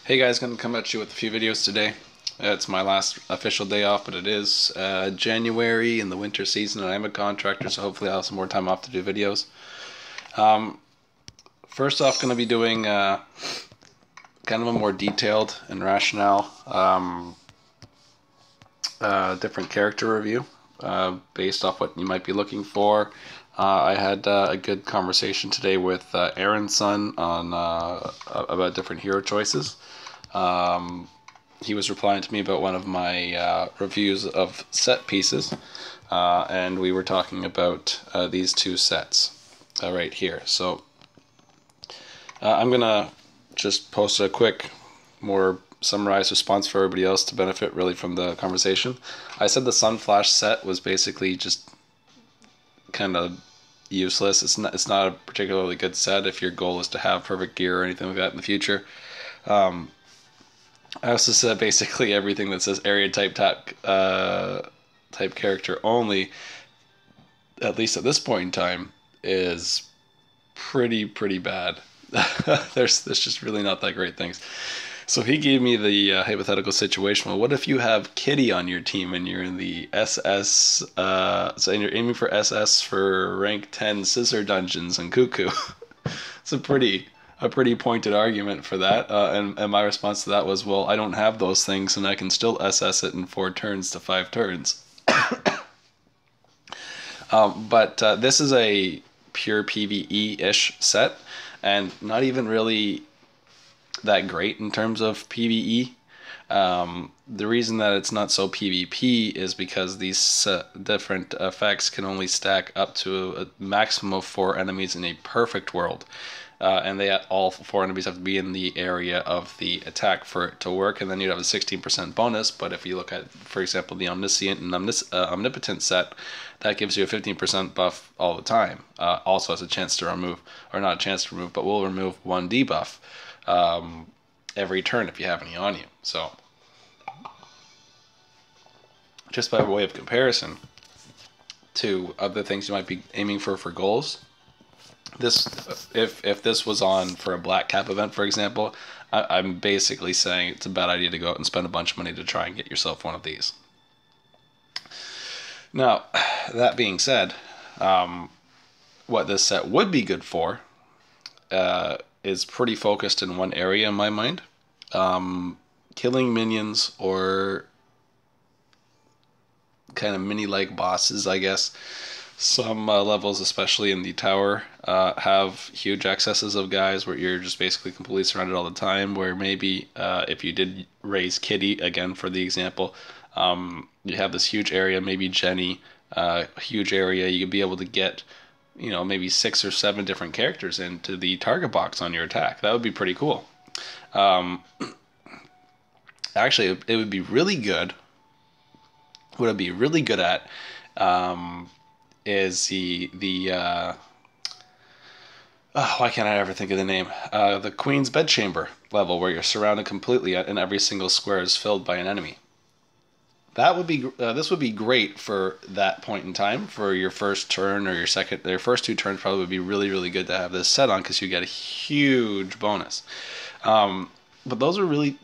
Hey guys, gonna come at you with a few videos today. It's my last official day off, but it is January in the winter season, and I'm a contractor, so hopefully I'll have some more time off to do videos. First off, gonna be doing kind of a more detailed and rationale different character review based off what you might be looking for. I had a good conversation today with Aaron's son on about different hero choices. He was replying to me about one of my reviews of set pieces, and we were talking about these two sets right here. So I'm gonna just post a quick, more summarized response for everybody else to benefit really from the conversation. I said the Sunflash set was basically just kind of useless. It's not a particularly good set if your goal is to have perfect gear or anything like that in the future. I also said basically everything that says area type character only, at least at this point in time, is pretty bad. There's just really not that great things. So he gave me the hypothetical situation. Well, what if you have Kitty on your team and you're in the SS, so you're aiming for SS for rank 10 scissor dungeons and cuckoo? It's a pretty pointed argument for that. And my response to that was, well, I don't have those things and I can still SS it in 4 turns to 5 turns. But this is a pure PvE-ish set and not even really that great in terms of PvE. The reason that it's not so PvP is because these different effects can only stack up to a maximum of 4 enemies in a perfect world. And all 4 enemies have to be in the area of the attack for it to work, and then you'd have a 16% bonus. But if you look at, for example, the Omniscient and Omnipotent set, that gives you a 15% buff all the time. Also has a chance to remove, or not a chance to remove, but will remove 1 debuff every turn if you have any on you. So, just by way of comparison to other things you might be aiming for goals, this if this was on for a black cap event, for example, I'm basically saying it's a bad idea to go out and spend a bunch of money to try and get yourself one of these. Now, that being said, what this set would be good for is pretty focused in one area in my mind. Killing minions or kind of mini-like bosses, I guess. Some levels, especially in the tower, have huge excesses of guys where you're just basically completely surrounded all the time, where maybe if you did raise Kitty, again for the example, you have this huge area, maybe Chenny, huge area, you could be able to get, you know, maybe 6 or 7 different characters into the target box on your attack. That would be pretty cool. Actually, it would be really good. What I'd be really good at is why can't I ever think of the name? The Queen's Bedchamber level, where you're surrounded completely and every single square is filled by an enemy. That would be this would be great for that point in time. For your first turn or your first 2 turns probably would be really good to have this set on, because you get a huge bonus. But those are really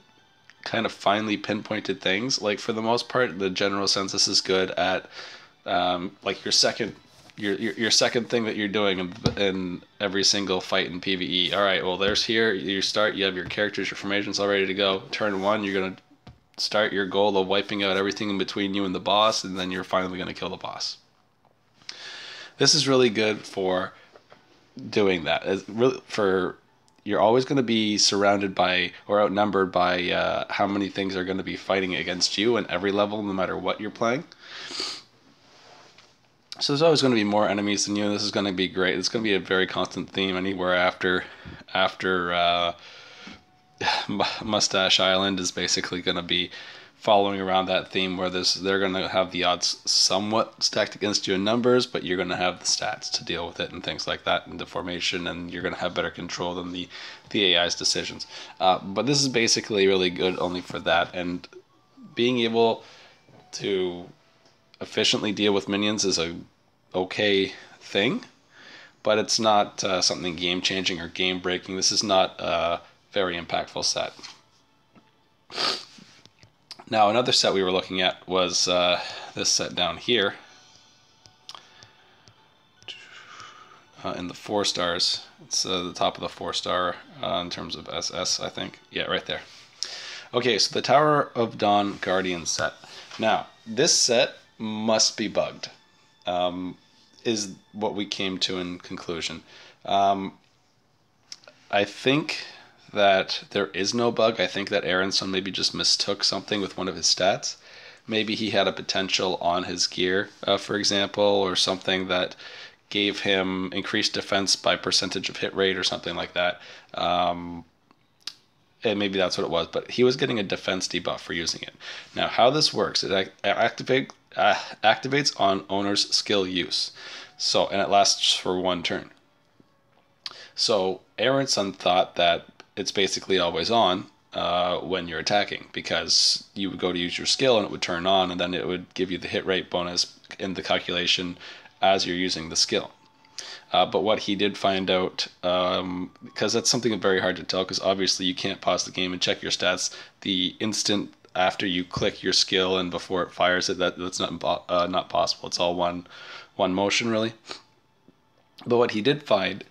kind of finely pinpointed things. Like, for the most part, the general census is good at like your second thing that you're doing in every single fight in PvE. All right, well, there's here you start. You have your characters, your formations all ready to go. Turn 1, you're gonna start your goal of wiping out everything in between you and the boss, and then you're finally gonna kill the boss. This is really good for doing that. It's really you're always going to be surrounded by or outnumbered by how many things are going to be fighting against you in every level, no matter what you're playing. So there's always going to be more enemies than you, and this is going to be great. It's going to be a very constant theme anywhere after Mustache Island is basically going to be following around that theme, where they're going to have the odds somewhat stacked against you in numbers, but you're going to have the stats to deal with it and things like that, and the formation, and you're going to have better control than the AI's decisions. But this is basically really good only for that, and being able to efficiently deal with minions is a okay thing, but it's not something game changing or game breaking. This is not a very impactful set. Now, another set we were looking at was this set down here in the 4 stars. It's the top of the 4-star in terms of SS, I think. Yeah, right there. Okay, so the Tower of Dawn Guardian set. Now, this set must be bugged, is what we came to in conclusion. I think that there is no bug. I think that Aronson maybe just mistook something with one of his stats. Maybe he had a potential on his gear, for example, or something that gave him increased defense by percentage of hit rate or something like that. And maybe that's what it was, but he was getting a defense debuff for using it. Now, how this works, it activates on owner's skill use. So, and it lasts for 1 turn. So Aronson thought that it's basically always on when you're attacking, because you would go to use your skill and it would turn on, and then it would give you the hit rate bonus in the calculation as you're using the skill. But what he did find out, because that's something very hard to tell, because obviously you can't pause the game and check your stats the instant after you click your skill and before it fires it. That's not possible. It's all one motion, really. But what he did find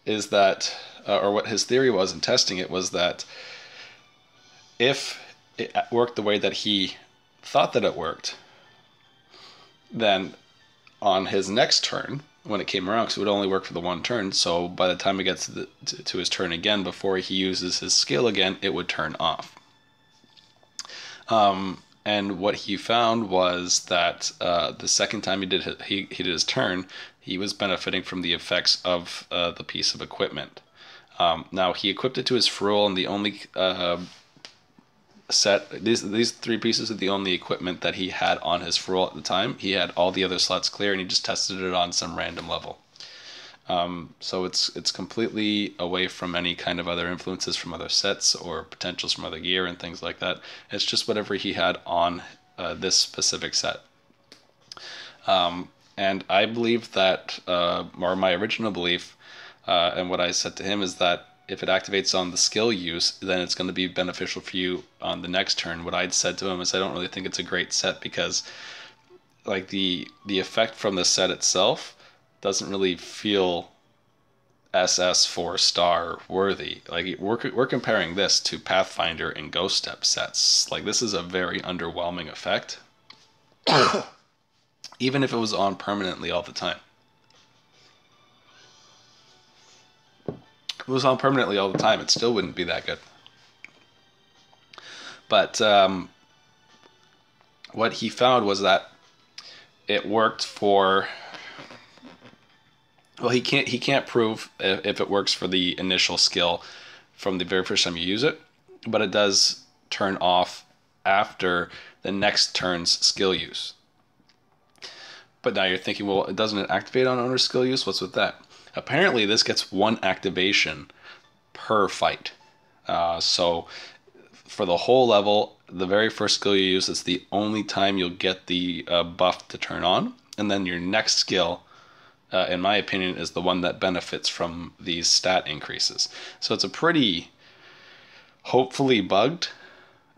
is that, or what his theory was in testing it, was that if it worked the way that he thought that it worked, then on his next turn, when it came around, because it would only work for the 1 turn, so by the time it gets to his turn again, before he uses his skill again, it would turn off. And what he found was that the second time he did his turn, he was benefiting from the effects of the piece of equipment. Now, he equipped it to his Frule, and the only these 3 pieces are the only equipment that he had on his Frule at the time. He had all the other slots clear, and he just tested it on some random level. So it's completely away from any kind of other influences from other sets or potentials from other gear and things like that. It's just whatever he had on this specific set. And I believe that, or my original belief, and what I said to him, is that if it activates on the skill use, then it's going to be beneficial for you on the next turn. What I'd said to him is I don't really think it's a great set, because like the effect from the set itself doesn't really feel SS 4-star worthy. Like we're comparing this to Pathfinder and Ghost Step sets. Like, this is a very underwhelming effect. Even if it was on permanently all the time. If it was on permanently all the time, it still wouldn't be that good. But what he found was that it worked for... Well, he can't prove if it works for the initial skill from the very first time you use it, but it does turn off after the next turn's skill use. But now you're thinking, well, doesn't it activate on owner's skill use? What's with that? Apparently, this gets 1 activation per fight. So for the whole level, the very first skill you use is the only time you'll get the buff to turn on, and then your next skill, in my opinion, is the one that benefits from these stat increases. So it's a pretty, hopefully bugged,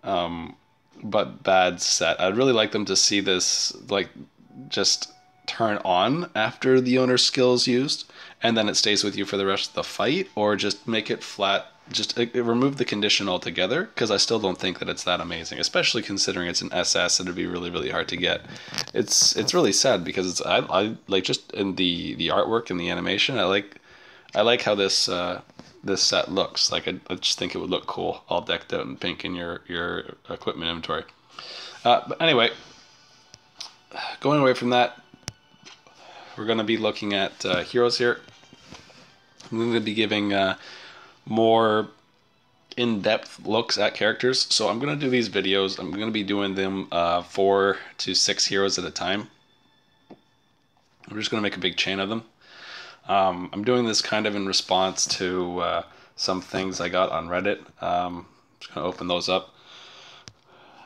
but bad set. I'd really like them to see this, like, just turn on after the owner's skill is used, and then it stays with you for the rest of the fight, or just make it flat. Just remove the condition altogether, because I still don't think that it's that amazing, especially considering it's an SS and it'd be really, really hard to get. It's really sad, because I like, just in the artwork and the animation, I like how this this set looks. Like, I just think it would look cool, all decked out in pink in your equipment inventory. But anyway, going away from that, we're going to be looking at heroes here. I'm going to be giving more in-depth looks at characters. So I'm going to do these videos. I'm going to be doing them 4 to 6 heroes at a time. I'm just going to make a big chain of them. I'm doing this kind of in response to some things I got on Reddit. I'm just going to open those up.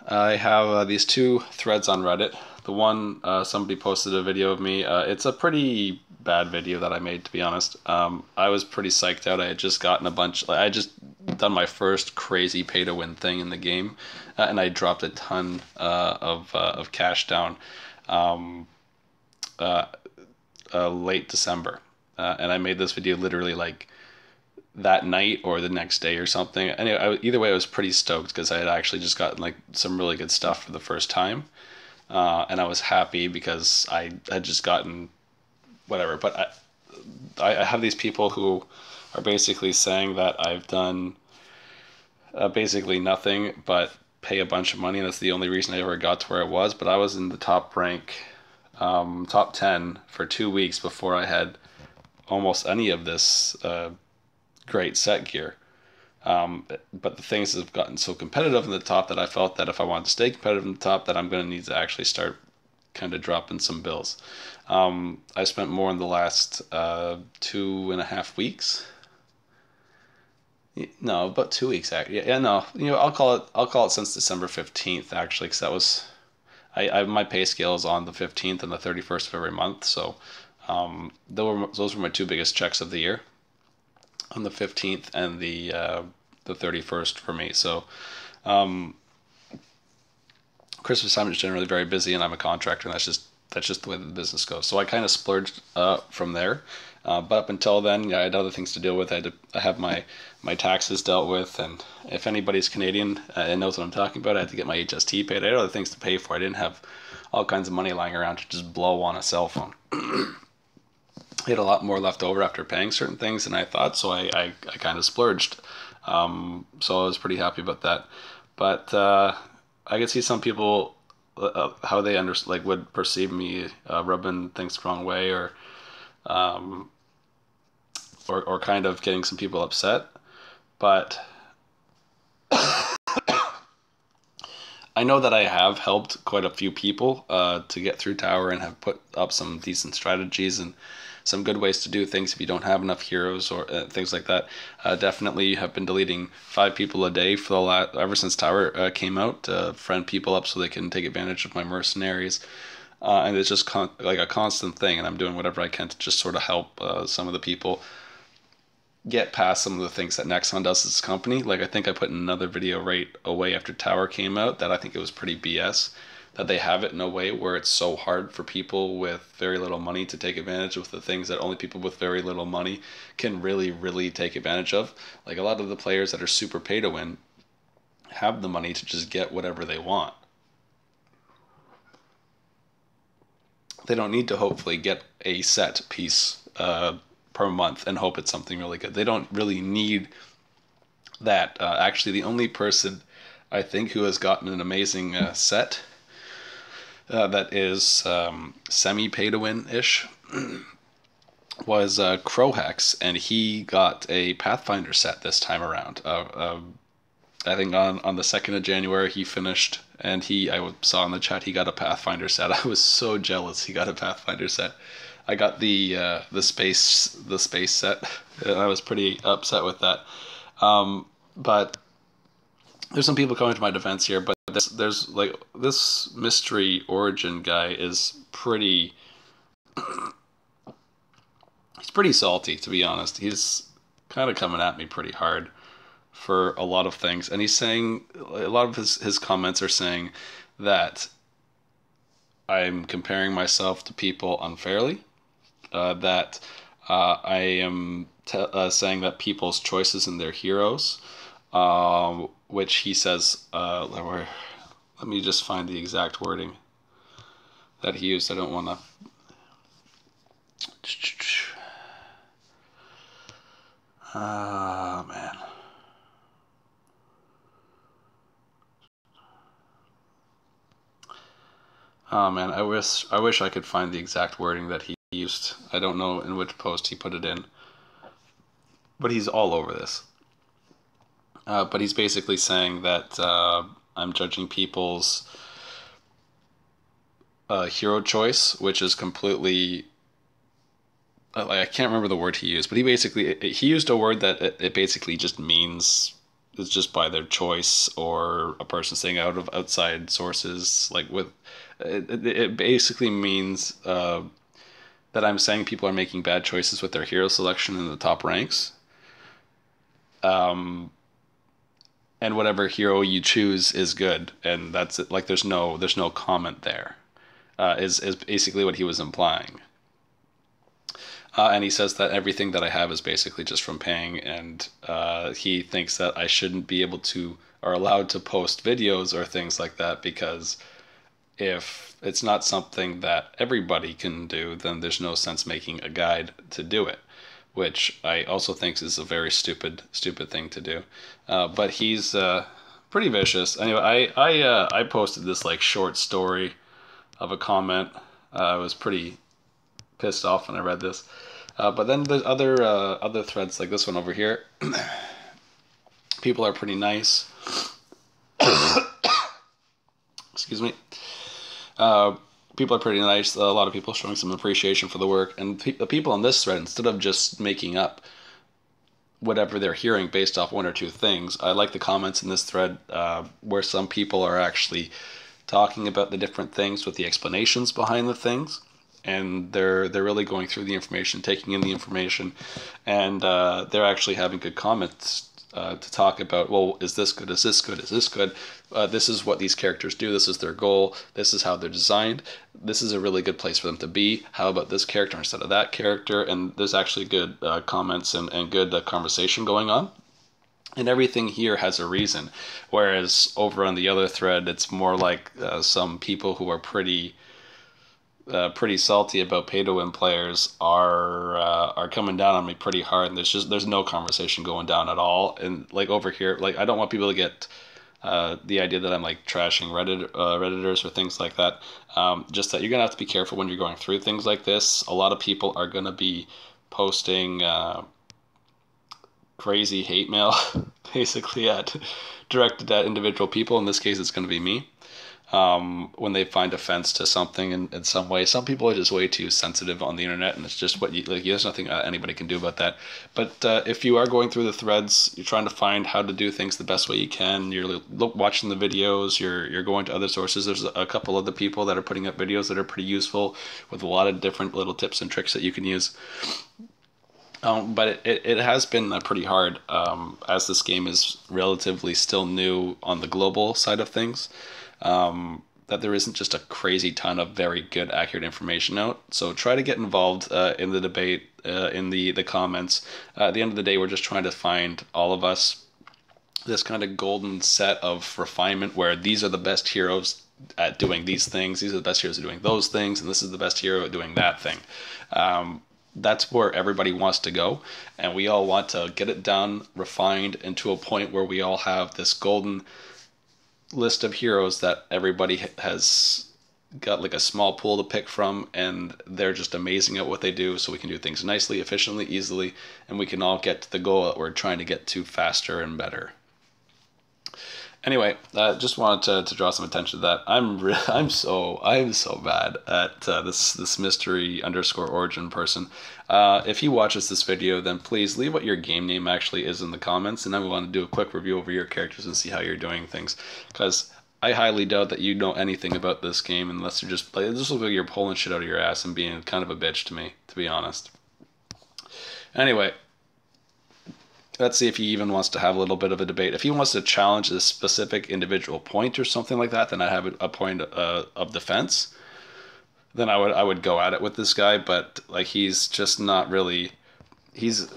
I have these 2 threads on Reddit. the one somebody posted a video of me. It's a pretty bad video that I made, to be honest. I was pretty psyched out. I had just gotten a bunch. I had just done my first crazy pay to win thing in the game, and I dropped a ton of cash down late December, and I made this video literally like that night or the next day or something. Anyway, either way, I was pretty stoked because I had actually just gotten like some really good stuff for the first time. And I was happy because I had just gotten whatever. But I have these people who are basically saying that I've done basically nothing but pay a bunch of money, and that's the only reason I ever got to where I was. But I was in the top rank, top 10 for 2 weeks before I had almost any of this great set gear. But the things have gotten so competitive in the top that I felt that if I wanted to stay competitive in the top, that I'm going to need to actually start kind of dropping some bills. I spent more in the last 2.5 weeks. No, about 2 weeks actually. Yeah, no, I'll call it since December 15th actually, because that was my pay scale is on the 15th and the 31st of every month. So those were my two biggest checks of the year, on the 15th and the 31st for me. So Christmas time is generally very busy, and I'm a contractor, and that's just the way the business goes. So I kind of splurged from there. But up until then, I had other things to deal with. I have my taxes dealt with, and if anybody's Canadian and knows what I'm talking about, I had to get my HST paid. I had other things to pay for. I didn't have all kinds of money lying around to just blow on a cell phone. I had a lot more left over after paying certain things than I thought, so I kind of splurged. So I was pretty happy about that. But I could see some people how they would perceive me rubbing things the wrong way, or kind of getting some people upset. But I know that I have helped quite a few people to get through tower, and have put up some decent strategies and some good ways to do things if you don't have enough heroes or things like that. Definitely have been deleting 5 people a day for ever since tower came out, to friend people up so they can take advantage of my mercenaries. And it's just like a constant thing, and I'm doing whatever I can to just sort of help some of the people get past some of the things that Nexon does as a company. Like, I think I put in another video right away after tower came out that I think it was pretty BS that they have it in a way where it's so hard for people with very little money to take advantage of the things that only people with very little money can really, really take advantage of. Like, a lot of the players that are super pay to win have the money to just get whatever they want. They don't need to hopefully get a set piece per month and hope it's something really good. They don't really need that. Actually, the only person I think who has gotten an amazing set that is semi-pay-to-win-ish was Crowhex, and he got a Pathfinder set this time around. I think on the 2nd of January he finished, and I saw in the chat he got a Pathfinder set. I was so jealous he got a Pathfinder set. I got the space set, and I was pretty upset with that. But there's some people coming to my defense here, but there's like this mystery origin guy is pretty. He's pretty salty, to be honest. He's kind of coming at me pretty hard for a lot of things, and he's saying a lot of his comments are saying that I'm comparing myself to people unfairly, that I am saying that people's choices in their heroes, which he says, let me just find the exact wording that he used. I don't want to. Man. Oh man, I wish I could find the exact wording that he used. I don't know in which post he put it in, but he's all over this. But he's basically saying that I'm judging people's hero choice, which is completely. I can't remember the word he used, but he used a word that it basically just means is just by their choice or a person saying out of outside sources. Like with it basically means that I'm saying people are making bad choices with their hero selection in the top ranks. And whatever hero you choose is good, and that's it. Like there's no comment there. Is basically what he was implying. And he says that everything that I have is basically just from paying, and he thinks that I shouldn't be able to or allowed to post videos or things like that, because if it's not something that everybody can do, then there's no sense making a guide to do it, which I also think is a very stupid thing to do. But he's pretty vicious. Anyway, I posted this like short story of a comment. I was pretty pissed off when I read this. But then there's other threads like this one over here. People are pretty nice. Excuse me. People are pretty nice. A lot of people showing some appreciation for the work. And the people on this thread, instead of just making up whatever they're hearing based off one or two things, I like the comments in this thread where some people are actually talking about the different things with the explanations behind the things. And they're really going through the information, taking in the information, and they're actually having good comments to talk about, well, is this good, is this good, is this good, this is what these characters do, this is their goal, this is how they're designed, this is a really good place for them to be, how about this character instead of that character, and there's actually good comments and good conversation going on. And everything here has a reason, whereas over on the other thread, it's more like some people who are pretty salty about pay-to-win players are coming down on me pretty hard, and there's no conversation going down at all. And like over here, like I don't want people to get the idea that I'm like trashing Redditors or things like that. Just that you're gonna have to be careful when you're going through things like this. A lot of people are gonna be posting crazy hate mail, basically directed at individual people. In this case, it's gonna be me. When they find offense to something in some way. Some people are just way too sensitive on the internet, and it's just what there's nothing anybody can do about that. But if you are going through the threads, you're trying to find how to do things the best way you can, you're watching the videos, you're going to other sources. There's a couple other people that are putting up videos that are pretty useful with a lot of different little tips and tricks that you can use. But it has been pretty hard as this game is relatively still new on the global side of things. That there isn't just a crazy ton of very good, accurate information out. So try to get involved in the debate, in the comments. At the end of the day, we're just trying to find, all of us, this kind of golden set of refinement where these are the best heroes at doing these things, these are the best heroes at doing those things, and this is the best hero at doing that thing. That's where everybody wants to go, and we all want to get it done, refined, and to a point where we all have this golden list of heroes that everybody has got like a small pool to pick from, and they're just amazing at what they do, so we can do things nicely, efficiently, easily, and we can all get to the goal that we're trying to get to faster and better. Anyway, just wanted to draw some attention to that. I'm so bad at this mystery _ origin person. If he watches this video, then please leave what your game name actually is in the comments, and then we want to do a quick review over your characters and see how you're doing things. Because I highly doubt that you know anything about this game unless you're just like, this looks like you're pulling shit out of your ass and being kind of a bitch to me, to be honest. Anyway. Let's see if he even wants to have a little bit of a debate. If he wants to challenge a specific individual point or something like that, then I have a point of defense. Then I would go at it with this guy. But like he's just not really. He's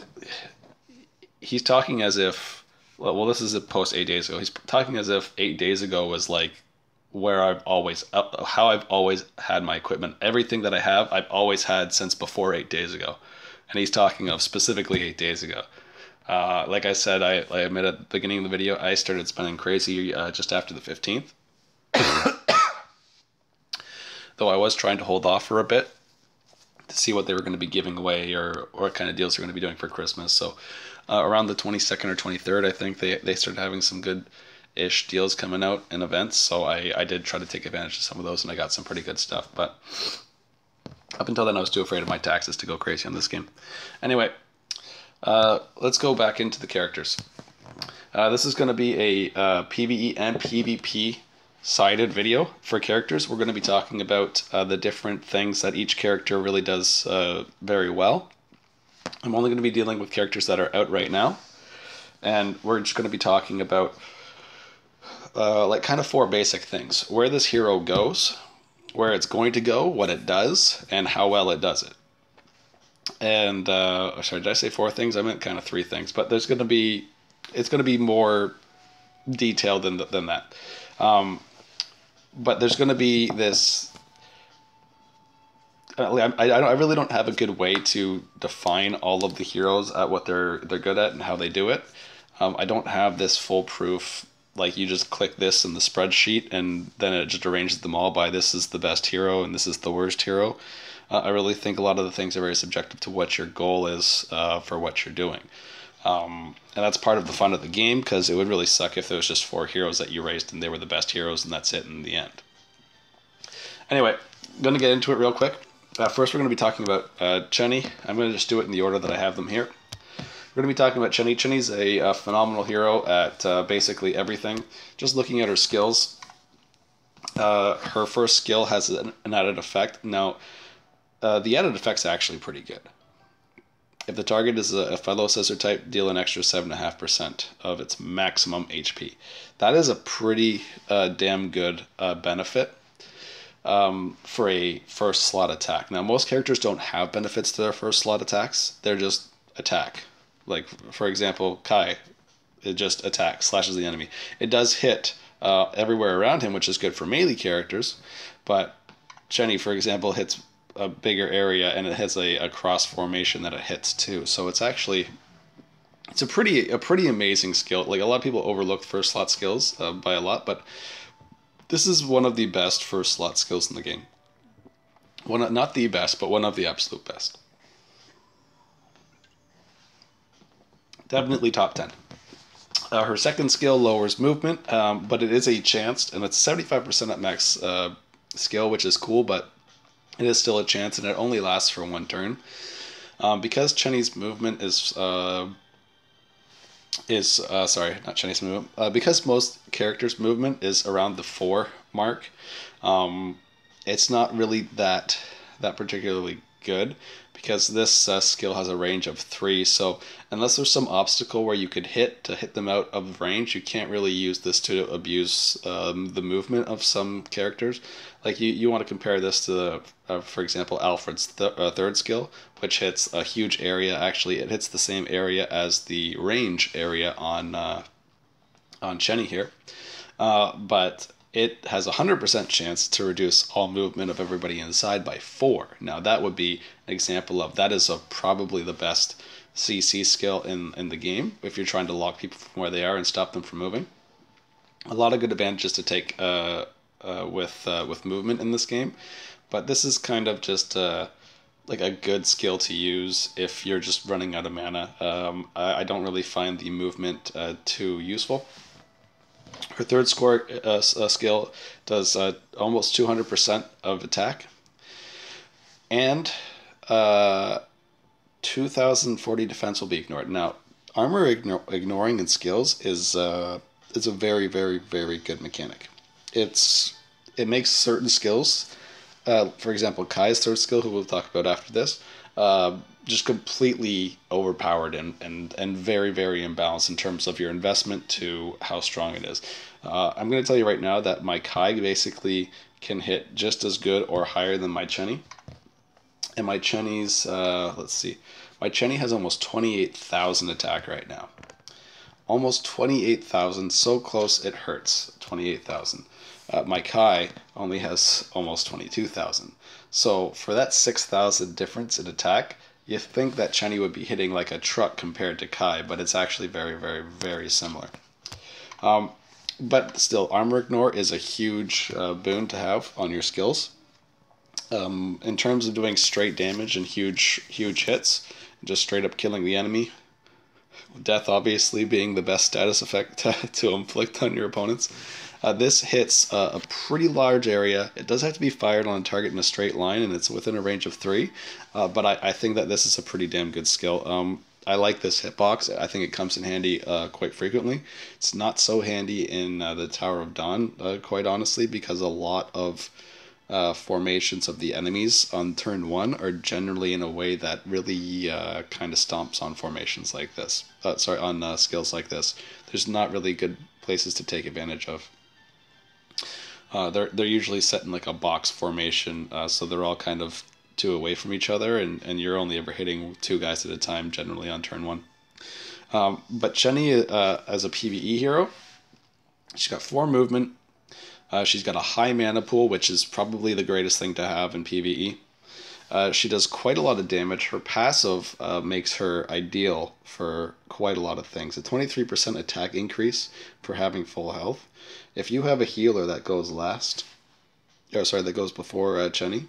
talking as if. Well, this is a post 8 days ago. He's talking as if 8 days ago was like where how I've always had my equipment. Everything that I have, I've always had since before 8 days ago, and he's talking of specifically 8 days ago. Like I said, I admit at the beginning of the video, I started spending crazy just after the 15th. Though I was trying to hold off for a bit to see what they were going to be giving away or what kind of deals they're going to be doing for Christmas. So around the 22nd or 23rd, I think they started having some good-ish deals coming out in events. So I did try to take advantage of some of those, and I got some pretty good stuff. But up until then, I was too afraid of my taxes to go crazy on this game. Anyway. Let's go back into the characters. This is going to be a PVE and PVP sided video for characters. We're going to be talking about the different things that each character really does very well. I'm only going to be dealing with characters that are out right now, and we're just going to be talking about like kind of 4 basic things: where this hero goes, where it's going to go, what it does, and how well it does it. And sorry, did I say 4 things? I meant kind of 3 things, but it's going to be more detailed than that. But there's going to be this. I really don't have a good way to define all of the heroes at what they're good at and how they do it. I don't have this foolproof, like you just click this in the spreadsheet and then it just arranges them all by this is the best hero and this is the worst hero. I really think a lot of the things are very subjective to what your goal is for what you're doing. And that's part of the fun of the game, because it would really suck if there was just 4 heroes that you raised and they were the best heroes and that's it in the end. Anyway, I'm going to get into it real quick. First, we're going to be talking about Chenny. I'm going to just do it in the order that I have them here. We're going to be talking about Chenny. Chenny's a phenomenal hero at basically everything. Just looking at her skills, her first skill has an added effect. Now, the added effect's actually pretty good. If the target is a fellow scissor type, deal an extra 7.5% of its maximum HP. That is a pretty damn good benefit for a first slot attack. Now, most characters don't have benefits to their first slot attacks. They're just attack. Like, for example, Kai, it just attacks, slashes the enemy. It does hit everywhere around him, which is good for melee characters, but Chenny, for example, hits a bigger area and it has a cross formation that it hits too. So it's actually a pretty amazing skill. Like, a lot of people overlook first slot skills by a lot, but this is one of the best first slot skills in the game. Not the best, but one of the absolute best. Definitely top 10. Her second skill lowers movement, but it is a chance, and it's 75% at max skill, which is cool, but it is still a chance, and it only lasts for 1 turn. Because Chenny's movement is sorry, not Chenny's movement. Because most characters' movement is around the 4 mark, it's not really that particularly good, because this skill has a range of 3. So unless there's some obstacle where you could hit them out of range, you can't really use this to abuse the movement of some characters. Like, you want to compare this to, for example, Alfred's third skill, which hits a huge area. Actually, it hits the same area as the range area on Chenny here, but it has a 100% chance to reduce all movement of everybody inside by 4. Now, that would be an example of, that is probably the best CC skill in the game if you're trying to lock people from where they are and stop them from moving. A lot of good advantages to take with movement in this game, but this is kind of just like a good skill to use if you're just running out of mana. I don't really find the movement too useful. Her third skill does almost 200% of attack, and 2040 defense will be ignored. Now, armor ignoring in skills is a very, very, very good mechanic. It makes certain skills, for example, Kai's third skill, who we'll talk about after this, just completely overpowered and very, very imbalanced in terms of your investment to how strong it is. I'm going to tell you right now that my Kai basically can hit just as good or higher than my Chenny. And my Chenny's, let's see, my Chenny has almost 28,000 attack right now. Almost 28,000, so close it hurts, 28,000. My Kai only has almost 22,000. So for that 6,000 difference in attack, you think that Chenny would be hitting like a truck compared to Kai, but it's actually very, very, very similar. But still, armor ignore is a huge boon to have on your skills. In terms of doing straight damage and huge hits, just straight up killing the enemy, death obviously being the best status effect to inflict on your opponents. This hits a pretty large area. It does have to be fired on a target in a straight line, and it's within a range of 3. But I think that this is a pretty damn good skill. I like this hitbox. I think it comes in handy quite frequently. It's not so handy in the Tower of Dawn, quite honestly, because a lot of formations of the enemies on turn one are generally in a way that really kind of stomps on formations like this. Sorry, on skills like this. There's not really good places to take advantage of. They're usually set in like a box formation, so they're all kind of two away from each other, and you're only ever hitting two guys at a time, generally on turn one. But Chenny, as a PvE hero, she's got 4 movement. She's got a high mana pool, which is probably the greatest thing to have in PvE. She does quite a lot of damage. Her passive makes her ideal for quite a lot of things. A 23% attack increase for having full health. If you have a healer that goes last, that goes before Chenny,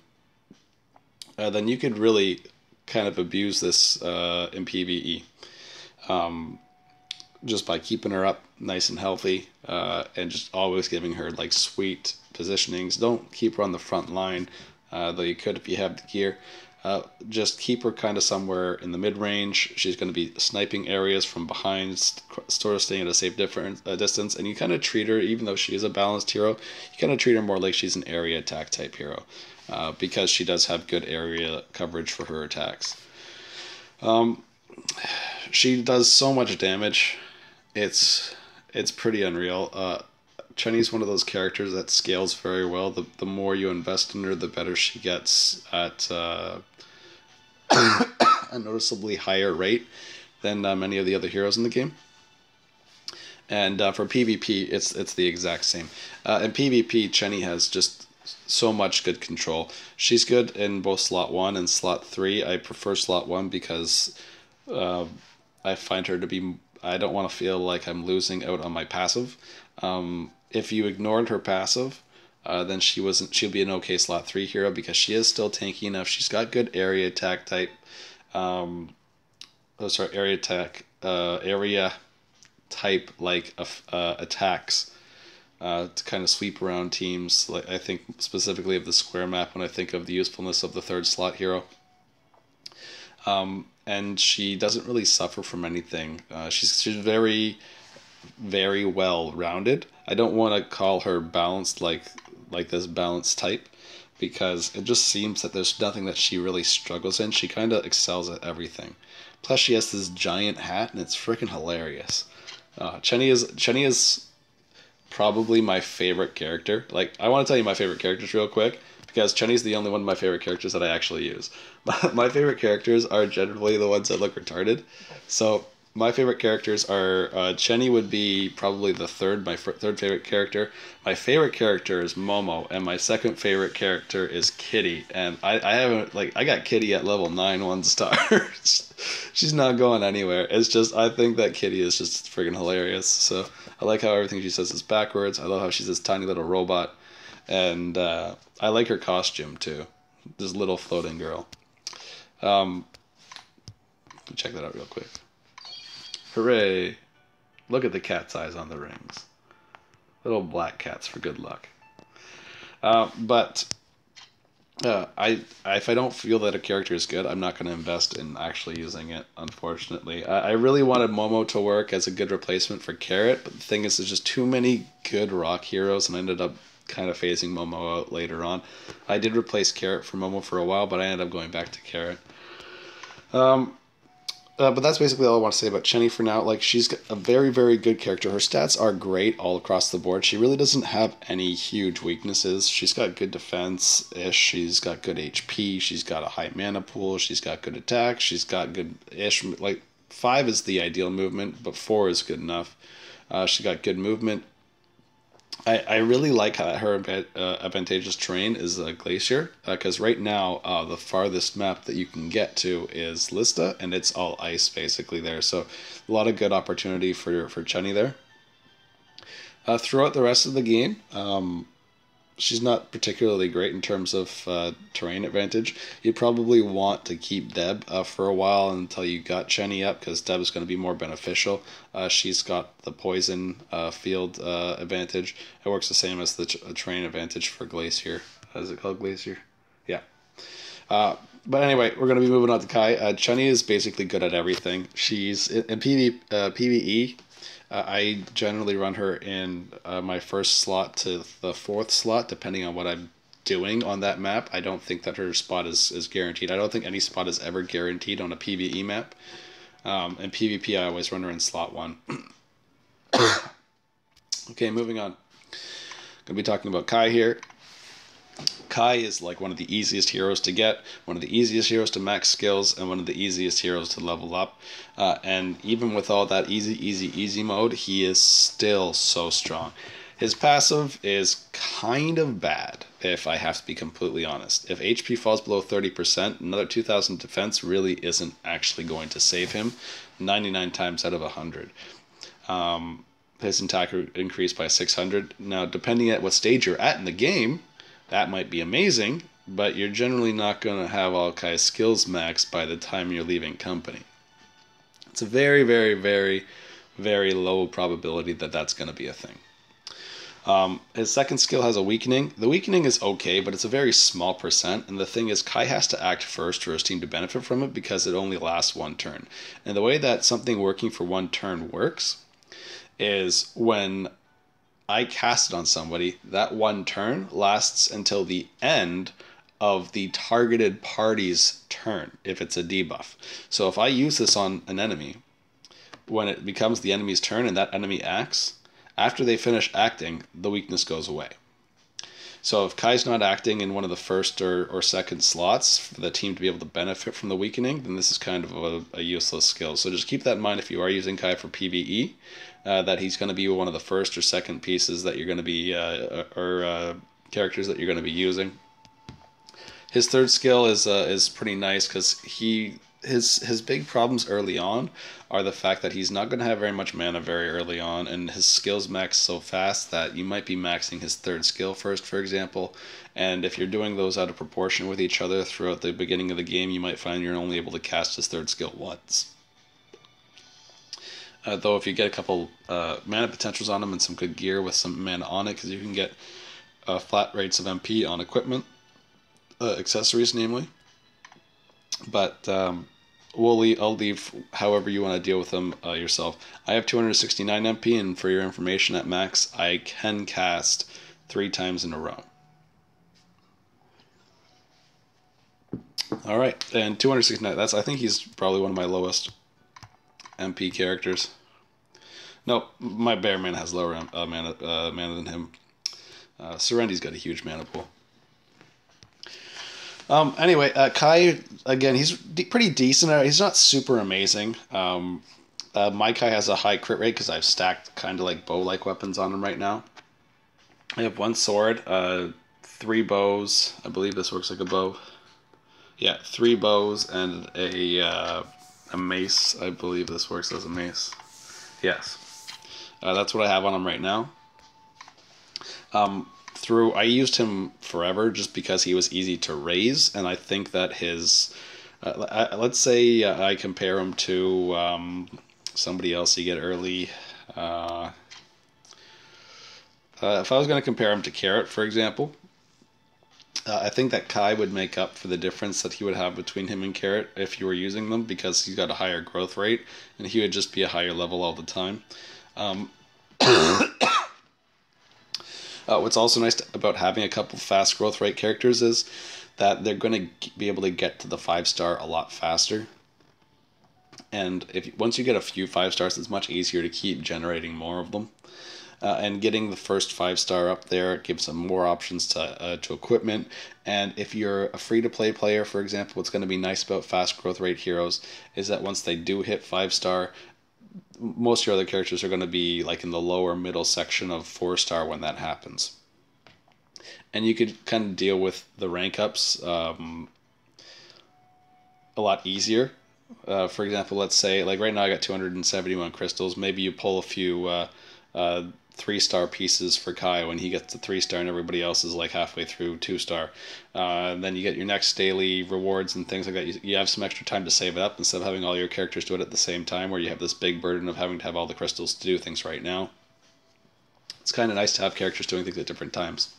then you could really kind of abuse this in PvE. Just by keeping her up nice and healthy and just always giving her like sweet positionings. Don't keep her on the front line, though you could if you have the gear. Just keep her kind of somewhere in the mid-range. She's going to be sniping areas from behind, sort of staying at a safe distance, and you kind of treat her, even though she is a balanced hero, you kind of treat her more like she's an area attack type hero, because she does have good area coverage for her attacks. She does so much damage. It's pretty unreal. Chenny's one of those characters that scales very well. The more you invest in her, the better she gets at a noticeably higher rate than many of the other heroes in the game. And for PvP, it's the exact same. In PvP, Chenny has just so much good control. She's good in both slot 1 and slot 3. I prefer slot 1 because I find her to be... I don't want to feel like I'm losing out on my passive. If you ignored her passive, then she'll be an okay slot 3 hero because she is still tanky enough. She's got good area attack type. Area type like attacks to kind of sweep around teams. Like I think specifically of the square map when I think of the usefulness of the 3rd slot hero. And she doesn't really suffer from anything. She's very, very well rounded. I don't want to call her balanced like this balanced type, because it just seems that there's nothing that she really struggles in. She kind of excels at everything. Plus, she has this giant hat, and it's freaking hilarious. Chenny is probably my favorite character. Like, I want to tell you my favorite characters real quick, because Chenny's the only one of my favorite characters that I actually use. My favorite characters are generally the ones that look retarded. So my favorite characters are Chenny would be probably my third favorite character. My favorite character is Momo, and my second favorite character is Kitty. And I got Kitty at level 9 1-star. She's not going anywhere. It's just I think that Kitty is just friggin' hilarious. So I like how everything she says is backwards. I love how she's this tiny little robot. And I like her costume too. This little floating girl. Check that out real quick. Hooray! Look at the cat's eyes on the rings. Little black cats for good luck. But if I don't feel that a character is good, I'm not going to invest in actually using it, unfortunately. I really wanted Momo to work as a good replacement for Carrot, but the thing is there's just too many good rock heroes, and I ended up kind of phasing Momo out later on. I did replace Carrot for Momo for a while, but I ended up going back to Carrot. But that's basically all I want to say about Chenny for now. Like, she's a very, very good character. Her stats are great all across the board. She really doesn't have any huge weaknesses. She's got good defense-ish. She's got good HP. She's got a high mana pool. She's got good attack. She's got good-ish... Like, 5 is the ideal movement, but 4 is good enough. She got good movement. I really like how her advantageous terrain is Glacier, because right now the farthest map that you can get to is Lista, and it's all ice basically there. So a lot of good opportunity for Chenny there. Throughout the rest of the game, she's not particularly great in terms of terrain advantage. You'd probably want to keep Deb for a while until you got Chenny up, because Deb is going to be more beneficial. She's got the poison field advantage. It works the same as the terrain advantage for Glacier. Is it called Glacier? Yeah. But anyway, we're going to be moving on to Kai. Chenny is basically good at everything. She's in PVE. I generally run her in my first slot to the fourth slot, depending on what I'm doing on that map. I don't think that her spot is guaranteed. I don't think any spot is ever guaranteed on a PVE map. In PvP, I always run her in slot 1. Okay, moving on. Going to be talking about Kai here. Kai is like one of the easiest heroes to get, one of the easiest heroes to max skills, and one of the easiest heroes to level up. And even with all that easy mode, he is still so strong. His passive is kind of bad, if I have to be completely honest. If HP falls below 30%, another 2,000 defense really isn't actually going to save him 99 times out of 100. His attack increased by 600. Now, depending at what stage you're at in the game, that might be amazing, but you're generally not going to have all Kai's skills maxed by the time you're leaving company. It's a very, very, very, very low probability that that's going to be a thing. His second skill has a weakening. The weakening is okay, but it's a very small percent, and the thing is, Kai has to act first for his team to benefit from it because it only lasts 1 turn. And the way that something working for 1 turn works is when I cast it on somebody, that 1 turn lasts until the end of the targeted party's turn, if it's a debuff. So if I use this on an enemy, when it becomes the enemy's turn and that enemy acts, after they finish acting, the weakness goes away. So if Kai's not acting in one of the first or second slots for the team to be able to benefit from the weakening, then this is kind of a useless skill. So just keep that in mind if you are using Kai for PvE, that he's going to be one of the first or second pieces that you're going to be, characters that you're going to be using. His third skill is pretty nice because his big problems early on are the fact that he's not going to have very much mana very early on, and his skills max so fast that you might be maxing his third skill first, for example, and if you're doing those out of proportion with each other throughout the beginning of the game, you might find you're only able to cast his third skill once. Though if you get a couple mana potentials on him and some good gear with some mana on it, because you can get flat rates of MP on equipment, accessories namely. But I'll leave however you want to deal with them yourself. I have 269 MP, and for your information, at max, I can cast 3 times in a row. All right, and 269. I think he's probably one of my lowest MP characters. No, my Bearman has lower mana than him. Serendi's got a huge mana pool. Anyway, Kai, again, he's pretty decent. He's not super amazing. My Kai has a high crit rate because I've stacked kind of like bow-like weapons on him right now. I have 1 sword, 3 bows. I believe this works like a bow. Yeah, 3 bows and a mace. I believe this works as a mace. Yes. That's what I have on him right now. I used him forever just because he was easy to raise, and I think that his, let's say I compare him to somebody else you get early. If I was going to compare him to Carrot, for example, I think that Kai would make up for the difference that he would have between him and Carrot if you were using them, because he's got a higher growth rate, and he would just be a higher level all the time. What's also nice about having a couple fast growth rate characters is that they're going to be able to get to the 5-star a lot faster. And once you get a few 5-stars, it's much easier to keep generating more of them. And getting the first 5-star up there gives them more options to equipment. And if you're a free-to-play player, for example, what's going to be nice about fast growth rate heroes is that once they do hit 5-star, most of your other characters are going to be like in the lower middle section of 4-star when that happens. And you could kind of deal with the rank ups a lot easier. For example, let's say, like right now I got 271 crystals. Maybe you pull a few 3-star pieces for Kai when he gets to 3-star and everybody else is like halfway through 2-star. Then you get your next daily rewards and things like that. You have some extra time to save it up instead of having all your characters do it at the same time, where you have this big burden of having to have all the crystals to do things right now. It's kind of nice to have characters doing things at different times.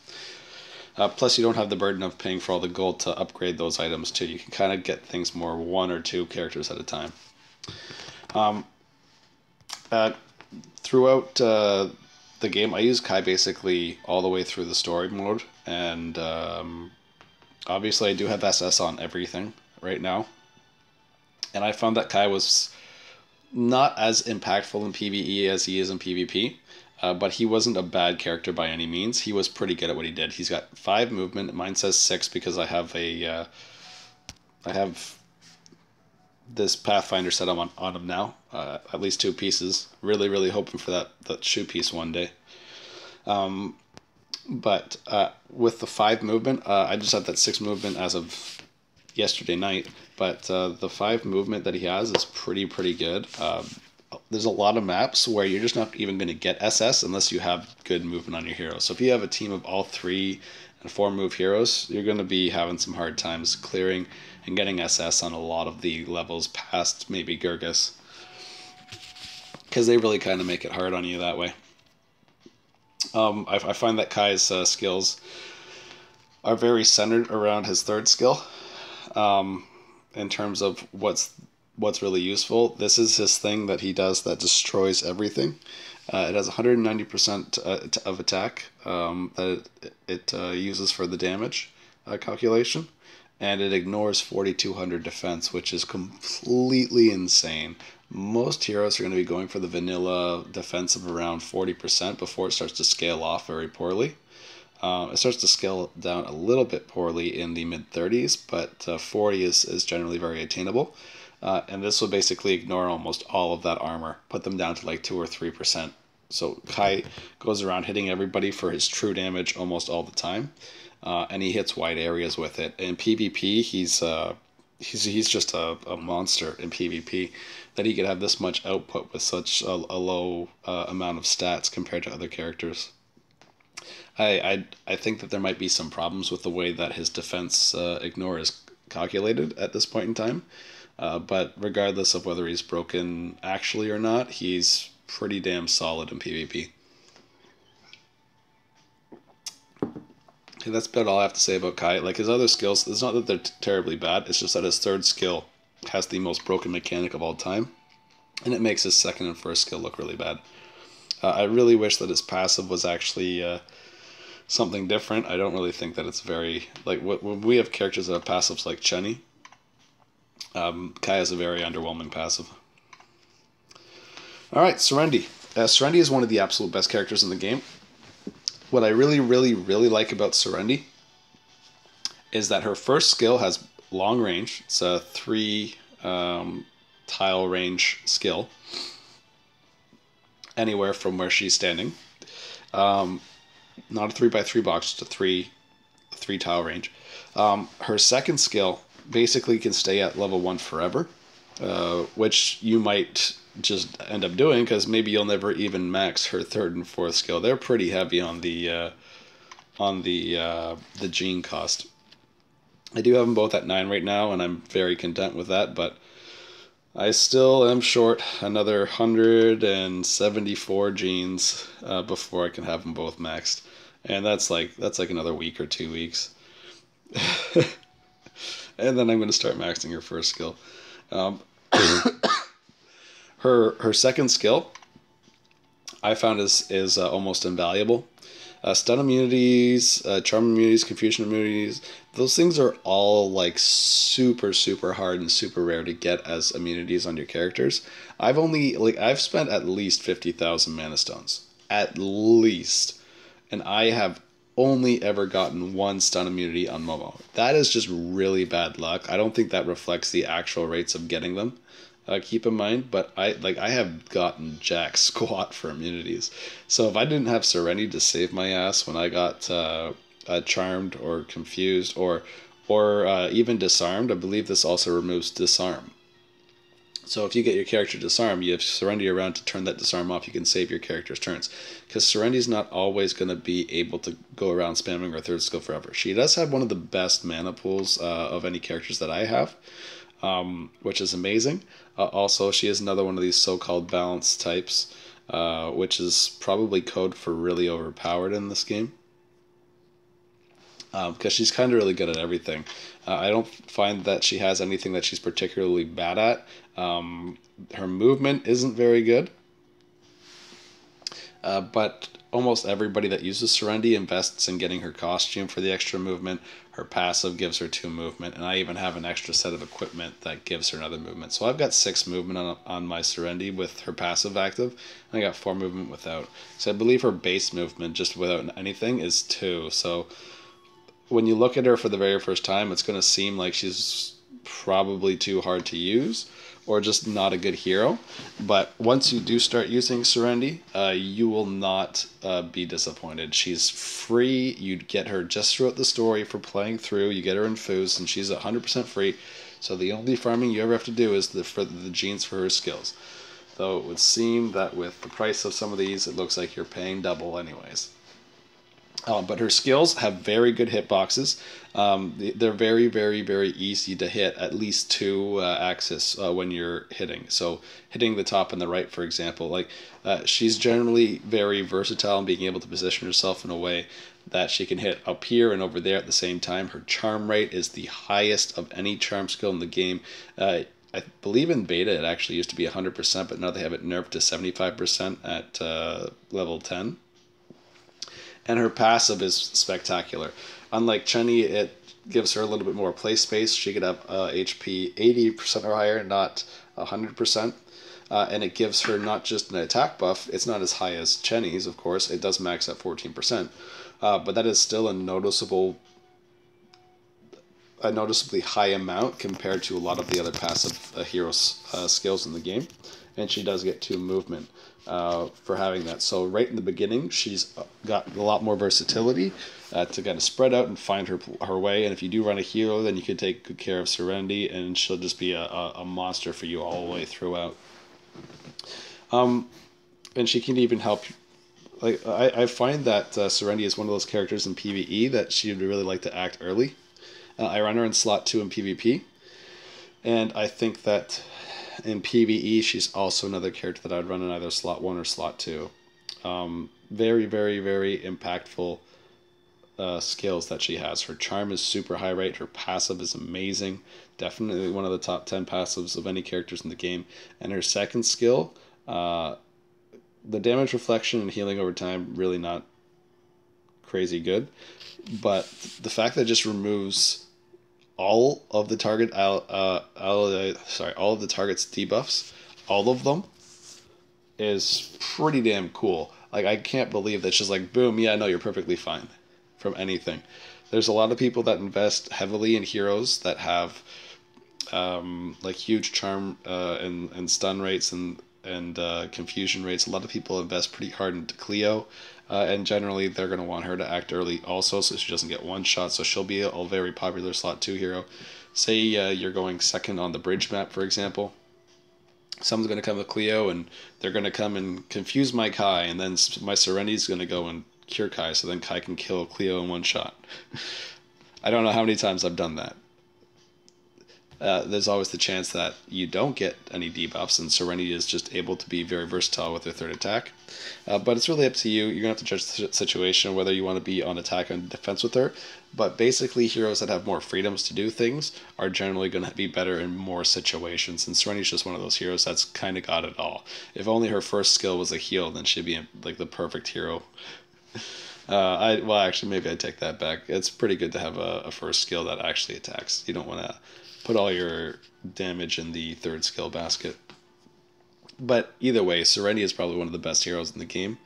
Plus, you don't have the burden of paying for all the gold to upgrade those items too. You can kind of get things more 1 or 2 characters at a time. Throughout the game, I use Kai basically all the way through the story mode, and obviously I do have SS on everything right now. And I found that Kai was not as impactful in PvE as he is in PvP, but he wasn't a bad character by any means. He was pretty good at what he did. He's got 5 movement. Mine says 6 because I have this Pathfinder set on him now. At least 2 pieces. Really hoping for that shoe piece one day. But with the 5 movement, I just had that 6 movement as of yesterday night. But the 5 movement that he has is pretty good. There's a lot of maps where you're just not even going to get SS unless you have good movement on your heroes. So if you have a team of all 3 and 4 move heroes, you're going to be having some hard times clearing and getting SS on a lot of the levels past maybe Gurgus, because they really kind of make it hard on you that way. I find that Kai's skills are very centered around his 3rd skill. In terms of what's really useful, this is his thing that he does that destroys everything. It has 190% of attack that it uses for the damage calculation, and it ignores 4200 defense, which is completely insane. Most heroes are going to be going for the vanilla defense of around 40% before it starts to scale off very poorly. It starts to scale down a little bit poorly in the mid-30s, but 40 is generally very attainable. And this will basically ignore almost all of that armor, put them down to like 2 or 3%. So Kai goes around hitting everybody for his true damage almost all the time, and he hits wide areas with it. In PvP, he's just a monster in PvP, that he could have this much output with such a low amount of stats compared to other characters. I think that there might be some problems with the way that his defense ignore is calculated at this point in time. But regardless of whether he's broken actually or not, he's pretty damn solid in PvP. Okay, that's about all I have to say about Kai. Like, his other skills, it's not that they're terribly bad, it's just that his 3rd skill has the most broken mechanic of all time, and it makes his 2nd and 1st skill look really bad. I really wish that his passive was actually something different. I don't really think that it's very, like, when we have characters that have passives like Chenny, Kai has a very underwhelming passive. Alright, Serendi. Serendi is one of the absolute best characters in the game. What I really like about Serendi is that her 1st skill has long range. It's a 3 tile range skill, anywhere from where she's standing. Not a 3x3 box, just a 3 tile range. Her 2nd skill basically can stay at level 1 forever, which you might just end up doing because maybe you'll never even max her 3rd and 4th skill. They're pretty heavy on the gene cost. I do have them both at 9 right now, and I'm very content with that, but I still am short another 174 genes before I can have them both maxed, and that's like another week or 2 weeks. And then I'm going to start maxing her 1st skill. Her 2nd skill, I found is almost invaluable. Stun immunities, charm immunities, confusion immunities, those things are all like super hard and super rare to get as immunities on your characters. I've spent at least 50,000 mana stones, at least, and I have only ever gotten 1 stun immunity on Momo. That is just really bad luck. I don't think that reflects the actual rates of getting them. Keep in mind, but I have gotten jack squat for immunities. So if I didn't have Serendi to save my ass when I got charmed or confused or even disarmed, I believe this also removes disarm. So if you get your character disarmed, you have Serendi around to turn that disarm off. You can save your character's turns, because Serendi's not always going to be able to go around spamming her 3rd skill forever. She does have one of the best mana pools of any characters that I have, which is amazing. Also, she is another one of these so-called balance types, which is probably code for really overpowered in this game. because she's kind of really good at everything. I don't find that she has anything that she's particularly bad at. Her movement isn't very good, but almost everybody that uses Serendi invests in getting her costume for the extra movement. Her passive gives her 2 movement, and I even have an extra set of equipment that gives her another movement. So I've got 6 movement on my Serendi with her passive active, and I got 4 movement without. So I believe her base movement, just without anything, is 2. So when you look at her for the very first time, it's going to seem like she's probably too hard to use or just not a good hero. But once you do start using Serendi, you will not be disappointed. She's free. You get her just throughout the story for playing through. You get her infused, and she's 100% free. So the only farming you ever have to do is for the genes for her skills. Though it would seem that with the price of some of these, it looks like you're paying double anyways. But her skills have very good hitboxes. They're very, very, very easy to hit at least 2 axis when you're hitting. So hitting the top and the right, for example, like she's generally very versatile in being able to position herself in a way that she can hit up here and over there at the same time. Her charm rate is the highest of any charm skill in the game. I believe in beta it actually used to be 100%, but now they have it nerfed to 75% at level 10. And her passive is spectacular. Unlike Chenny, it gives her a little bit more play space. She could have HP 80% or higher, not 100%. And it gives her not just an attack buff. It's not as high as Chenny's, of course. It does max at 14%. But that is still a noticeably high amount compared to a lot of the other passive heroes' skills in the game. And she does get 2 movement for having that. So right in the beginning, she's got a lot more versatility to kind of spread out and find her way. And if you do run a hero, then you can take good care of Serendi, and she'll just be a monster for you all the way throughout. And she can even help. Like I find that Serendi is one of those characters in PVE that she would really like to act early. I run her in slot 2 in PvP, and I think that in PvE, she's also another character that I'd run in either slot 1 or slot 2. Very, very, very impactful skills that she has. Her charm is super high rate. Her passive is amazing. Definitely one of the top 10 passives of any characters in the game. And her second skill, the damage reflection and healing over time, really not crazy good. But the fact that it just removes all of the target's debuffs, all of them, is pretty damn cool. Like, I can't believe that she's like, boom, yeah, no, you're perfectly fine from anything. There's a lot of people that invest heavily in heroes that have like huge charm and stun rates and confusion rates. A lot of people invest pretty hard into Cleo. And generally, they're going to want her to act early also, so she doesn't get one shot. So she'll be a very popular slot 2 hero. Say you're going second on the bridge map, for example. Someone's going to come with Cleo, and they're going to come and confuse my Kai, and then my Serendi's going to go and cure Kai, so then Kai can kill Cleo in one shot. I don't know how many times I've done that. There's always the chance that you don't get any debuffs, and Serendi is just able to be very versatile with her third attack. But it's really up to you. You're going to have to judge the situation, whether you want to be on attack and defense with her. But basically, heroes that have more freedoms to do things are generally going to be better in more situations. And Serendi's just one of those heroes that's kind of got it all. If only her first skill was a heal, then she'd be like the perfect hero. Well, actually, maybe I take that back. It's pretty good to have a first skill that actually attacks. You don't want to put all your damage in the third skill basket. But either way, Serendi is probably one of the best heroes in the game.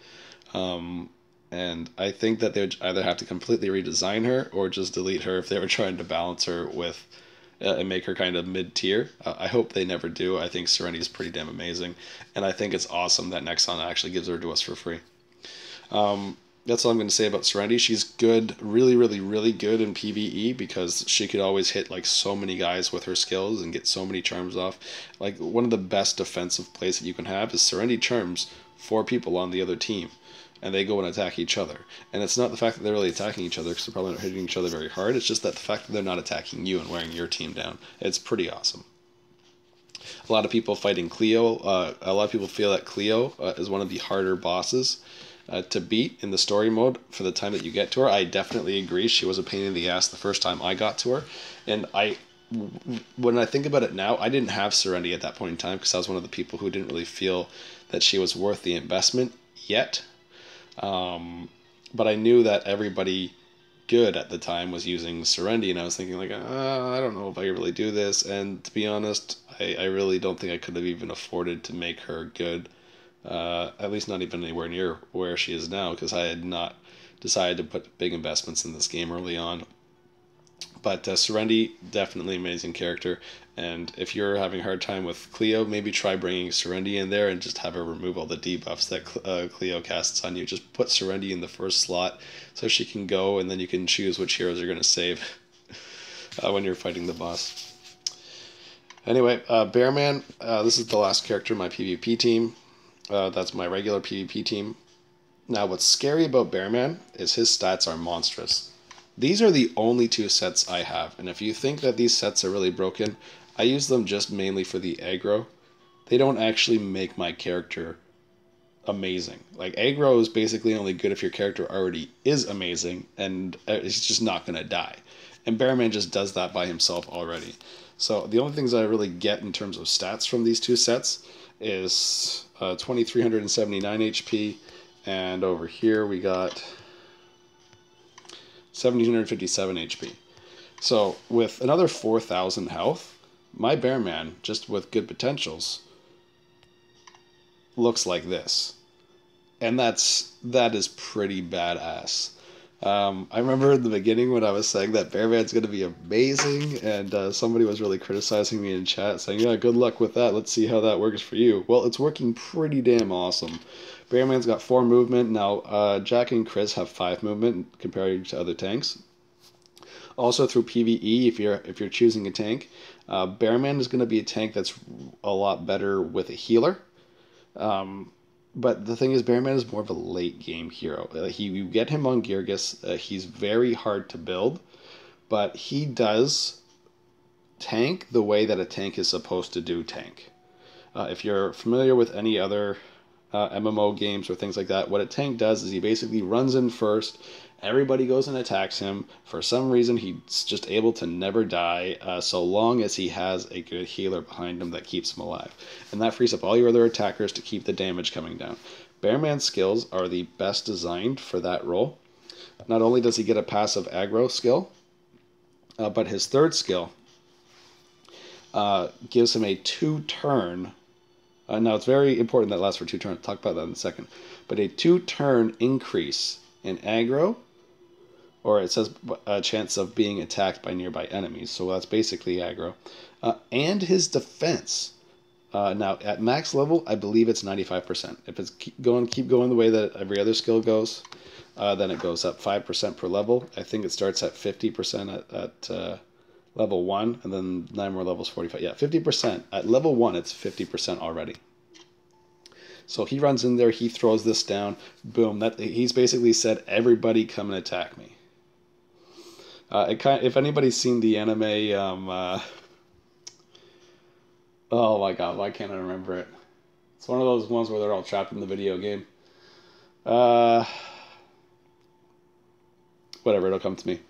And I think that they would either have to completely redesign her or just delete her if they were trying to balance her with and make her kind of mid-tier. I hope they never do. I think Serendi is pretty damn amazing. And I think it's awesome that Nexon actually gives her to us for free. That's all I'm going to say about Serendi. She's good, really, really, really good in PvE because she could always hit like so many guys with her skills and get so many charms off. Like, one of the best defensive plays that you can have is Serendi charms 4 people on the other team, and they go and attack each other. And it's not the fact that they're really attacking each other because they're probably not hitting each other very hard. It's just that the fact that they're not attacking you and wearing your team down. It's pretty awesome. A lot of people fighting Cleo. A lot of people feel that Cleo is one of the harder bosses to beat in the story mode for the time that you get to her. I definitely agree. She was a pain in the ass the first time I got to her. And when I think about it now, I didn't have Serendi at that point in time because I was one of the people who didn't really feel that she was worth the investment yet. But I knew that everybody good at the time was using Serendi, and I was thinking like, I don't know if I could really do this. And to be honest, I really don't think I could have even afforded to make her good. At least not even anywhere near where she is now, because I had not decided to put big investments in this game early on. But Serendi, definitely amazing character. And if you're having a hard time with Cleo, maybe try bringing Serendi in there and just have her remove all the debuffs that Cleo casts on you. Just put Serendi in the first slot so she can go, and then you can choose which heroes you're going to save when you're fighting the boss. Anyway, Bearman, this is the last character in my PvP team. That's my regular PvP team. Now, what's scary about Bearman is his stats are monstrous. These are the only two sets I have, and if you think that these sets are really broken, I use them just mainly for the aggro. They don't actually make my character amazing. Like, aggro is basically only good if your character already is amazing, and it's just not going to die. And Bearman just does that by himself already. So the only things I really get in terms of stats from these two sets is 2,379 HP, and over here we got 1,757 HP. So with another 4,000 health, my Bearman, just with good potentials, looks like this. And that is pretty badass. I remember in the beginning when I was saying that Bearman's going to be amazing, and somebody was really criticizing me in chat, saying, yeah, good luck with that, let's see how that works for you. Well, it's working pretty damn awesome. Bearman's got 4 movement. Now, Jack and Chris have 5 movement compared to other tanks. Also, through PVE, if you're choosing a tank, Bearman is going to be a tank that's a lot better with a healer. But the thing is, Bearman is more of a late game hero. You get him on Girgis. He's very hard to build, but he does tank the way that a tank is supposed to do tank. If you're familiar with any other MMO games or things like that, what a tank does is he basically runs in first, everybody goes and attacks him. For some reason, he's just able to never die so long as he has a good healer behind him that keeps him alive. And that frees up all your other attackers to keep the damage coming down. Bearman's skills are the best designed for that role. Not only does he get a passive aggro skill, but his third skill gives him a 2-turn. Now, it's very important that lasts for 2 turns. I'll talk about that in a second. But a 2-turn increase in aggro, or it says a chance of being attacked by nearby enemies. So that's basically aggro. And his defense. Now, at max level, I believe it's 95%. If it's keep going the way that every other skill goes, then it goes up 5% per level. I think it starts at 50% at level 1, and then 9 more levels, 45. Yeah, 50%. At level 1, it's 50% already. So he runs in there, he throws this down, boom. He's basically said, everybody come and attack me. If anybody's seen the anime, oh my god, why can't I remember it? It's one of those ones where they're all trapped in the video game. Whatever, it'll come to me.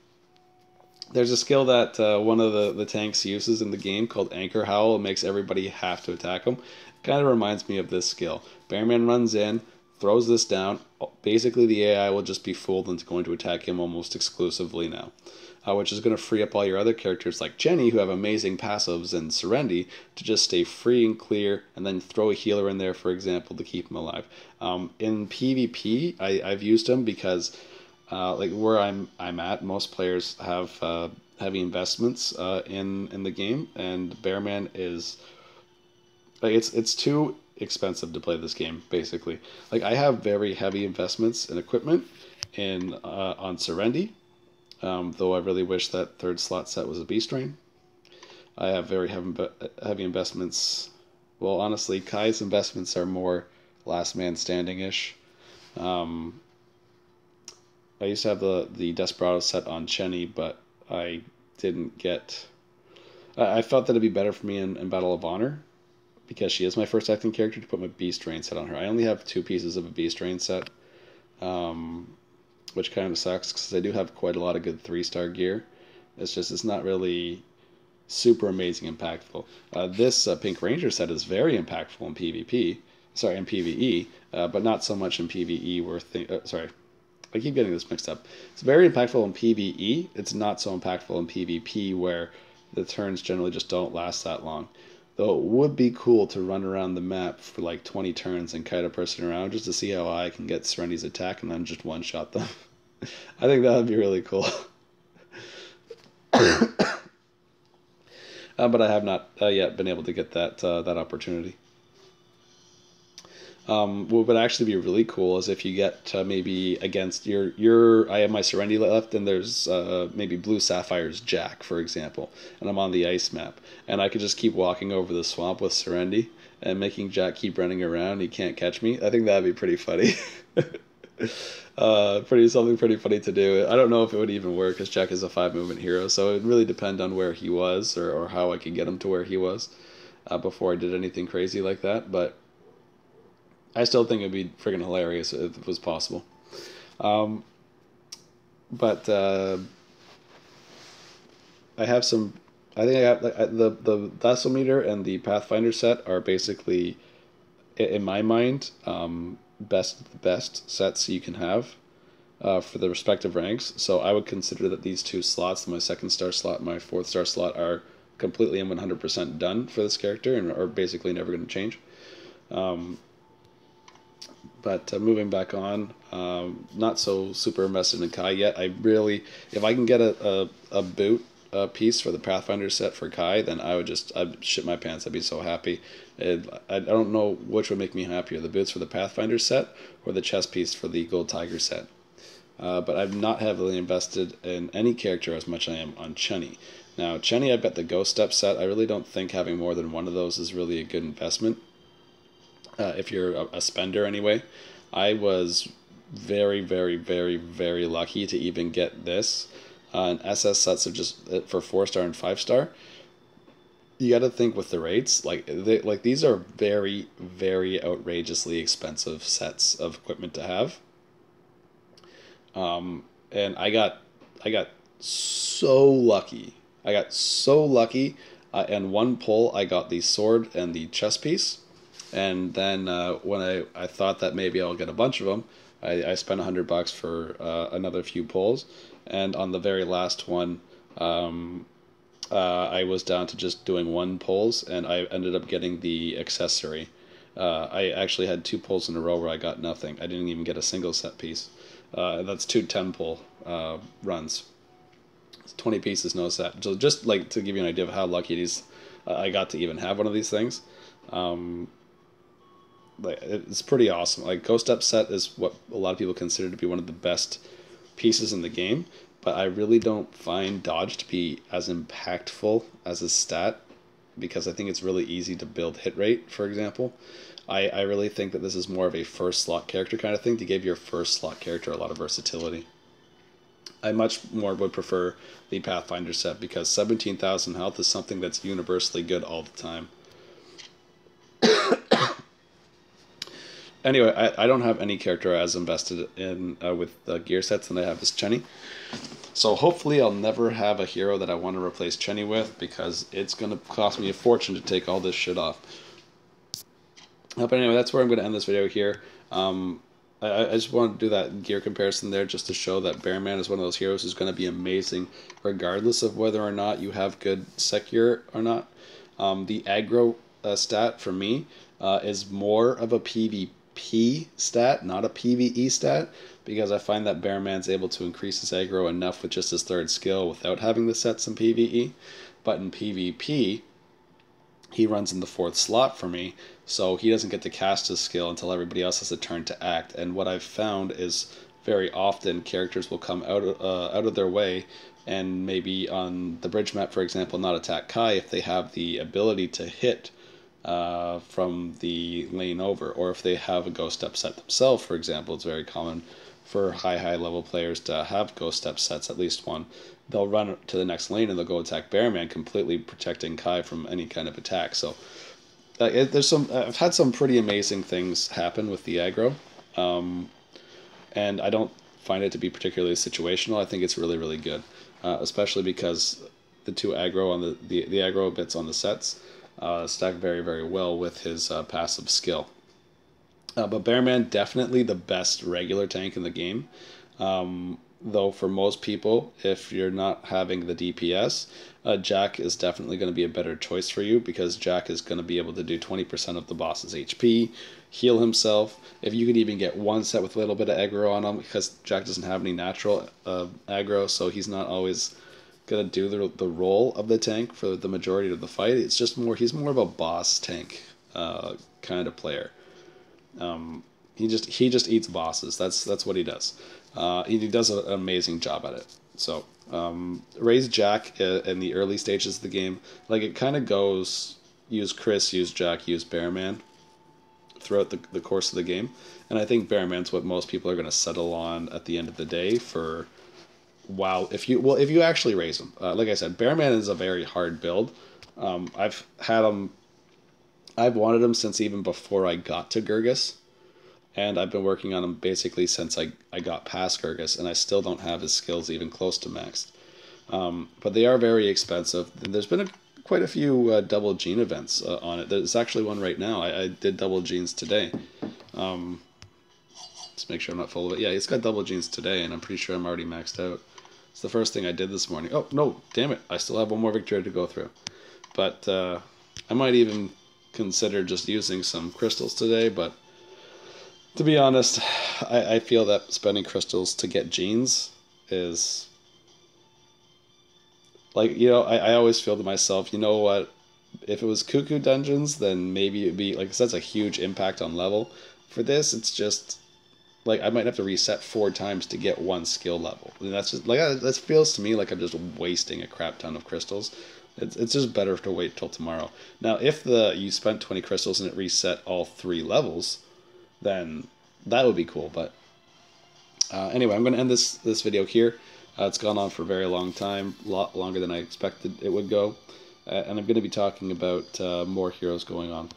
There's a skill that one of the tanks uses in the game called Anchor Howl. It makes everybody have to attack him. Kind of reminds me of this skill. Bearman runs in, throws this down. Basically, the AI will just be fooled into going to attack him almost exclusively now, which is going to free up all your other characters like Chenny, who have amazing passives, and Serendi, to just stay free and clear, and then throw a healer in there, for example, to keep him alive. In PvP, I've used him because like where I'm at, most players have heavy investments in the game, and Bearman is like it's too expensive to play this game. Basically, like I have very heavy investments in equipment on Serendi, though I really wish that 3rd slot set was a B strain. I have very heavy investments. Well, honestly, Kai's investments are more last man standing ish. I used to have the Desperado set on Chenny, but I didn't get... I felt that it'd be better for me in Battle of Honor, because she is my first acting character, to put my B strain set on her. I only have 2 pieces of a B strain set. which kind of sucks because I do have quite a lot of good 3-star gear. It's just it's not really super amazing impactful. This Pink Ranger set is very impactful in PvP, sorry, in PvE, but not so much in PvE where sorry, I keep getting this mixed up. It's very impactful in PvE. It's not so impactful in PvP where the turns generally just don't last that long. Though it would be cool to run around the map for like 20 turns and kite a person around just to see how I can get Serendi's attack and then just one-shot them. I think that would be really cool. But I have not yet been able to get that opportunity. What would actually be really cool is if you get maybe against I have my Serendi left, and there's maybe Blue Sapphire's Jack, for example, and I'm on the ice map, and I could just keep walking over the swamp with Serendi and making Jack keep running around. He can't catch me. I think that'd be pretty funny. Something pretty funny to do. I don't know if it would even work because Jack is a 5-movement hero, so it would really depend on where he was or how I could get him to where he was before I did anything crazy like that, but I still think it'd be friggin' hilarious if it was possible. But I have some. I think I have the Thessalmeter and the Pathfinder set are basically, in my mind, best sets you can have for the respective ranks. So I would consider that these 2 slots, my 2nd-star slot, and my 4th-star slot, are completely and 100% done for this character and are basically never going to change. But moving back on, not so super invested in Kai yet. I really, if I can get a boot piece for the Pathfinder set for Kai, then I'd shit my pants. I'd be so happy. I don't know which would make me happier, the boots for the Pathfinder set or the chest piece for the Gold Tiger set. But I'm not heavily invested in any character as much as I am on Chenny. Now, Chenny, I've got the Ghost Step set. I really don't think having more than one of those is really a good investment. If you're a spender anyway. I was very, very, very, very lucky to even get this. And SS sets are just for 4-star and 5-star. You got to think with the rates, like these are very, very outrageously expensive sets of equipment to have. And I got so lucky. And one pull, I got the sword and the chest piece. And then when I thought that maybe I'll get a bunch of them, I spent $100 for another few pulls, and on the very last one, I was down to just doing 1 pulls, and I ended up getting the accessory. I actually had 2 pulls in a row where I got nothing. I didn't even get a single set piece. That's 2 10-pull runs. 20 pieces, no set. So just like to give you an idea of how lucky it is, I got to even have one of these things. It's pretty awesome. Like Ghost Step set is what a lot of people consider to be one of the best pieces in the game, but I really don't find dodge to be as impactful as a stat because I think it's really easy to build hit rate, for example. I really think that this is more of a first slot character kind of thing to give your first slot character a lot of versatility. I much more would prefer the Pathfinder set because 17,000 health is something that's universally good all the time. Anyway, I don't have any character as invested in with gear sets than I have as Chenny. So hopefully I'll never have a hero that I want to replace Chenny with because it's going to cost me a fortune to take all this shit off. But anyway, that's where I'm going to end this video here. I just want to do that gear comparison there just to show that Bearman is one of those heroes who's going to be amazing regardless of whether or not you have good set gear or not. The aggro stat for me is more of a PvP stat, not a PvE stat, because I find that Bearman's able to increase his aggro enough with just his 3rd skill without having the sets in PvE. But in PvP, he runs in the 4th slot for me, so he doesn't get to cast his skill until everybody else has a turn to act. And what I've found is very often characters will come out of their way and maybe on the bridge map, for example, not attack Kai if they have the ability to hit from the lane over, or if they have a Ghost Step set themselves, for example. It's very common for high level players to have Ghost Step sets, at least one. They'll run to the next lane and they'll go attack Bearman, completely protecting Kai from any kind of attack. So I've had some pretty amazing things happen with the aggro, and I don't find it to be particularly situational. I think it's really, really good, especially because the two aggro on the aggro bits on the sets stack very, very well with his passive skill. But Bearman, definitely the best regular tank in the game. Though for most people, if you're not having the DPS, Jack is definitely going to be a better choice for you, because Jack is going to be able to do 20% of the boss's HP, heal himself. If you could even get one set with a little bit of aggro on him, because Jack doesn't have any natural aggro, so he's not always going to do the role of the tank for the majority of the fight. It's just he's more of a boss tank kind of player. He just eats bosses. That's what he does. He does an amazing job at it. So raise Jack in the early stages of the game. Like, it kind of goes use Chris, use Jack, use Bearman throughout the course of the game. And I think Bearman's what most people are going to settle on at the end of the day for. Wow, if you actually raise him, like I said, Bearman is a very hard build. I've wanted him since even before I got to Gurgus, and I've been working on him basically since I got past Gurgus, and I still don't have his skills even close to maxed. But they are very expensive. There's been quite a few double gene events on it. There's actually one right now. I did double genes today. Let's make sure I'm not full of it. Yeah, it's got double genes today, and I'm pretty sure I'm already maxed out. It's the first thing I did this morning. Oh, no, damn it. I still have one more victory to go through. But I might even consider just using some crystals today, but to be honest, I feel that spending crystals to get genes is... Like, you know, I always feel to myself, you know what, if it was Cuckoo Dungeons, then maybe it'd be, like, that's a huge impact on level. For this, it's just... Like, I might have to reset 4 times to get 1 skill level. And that's just, like, that feels to me like I'm just wasting a crap ton of crystals. It's just better to wait till tomorrow. Now, if you spent 20 crystals and it reset all 3 levels, then that would be cool. But anyway, I'm going to end this video here. It's gone on for a very long time, a lot longer than I expected it would go. And I'm going to be talking about more heroes going on.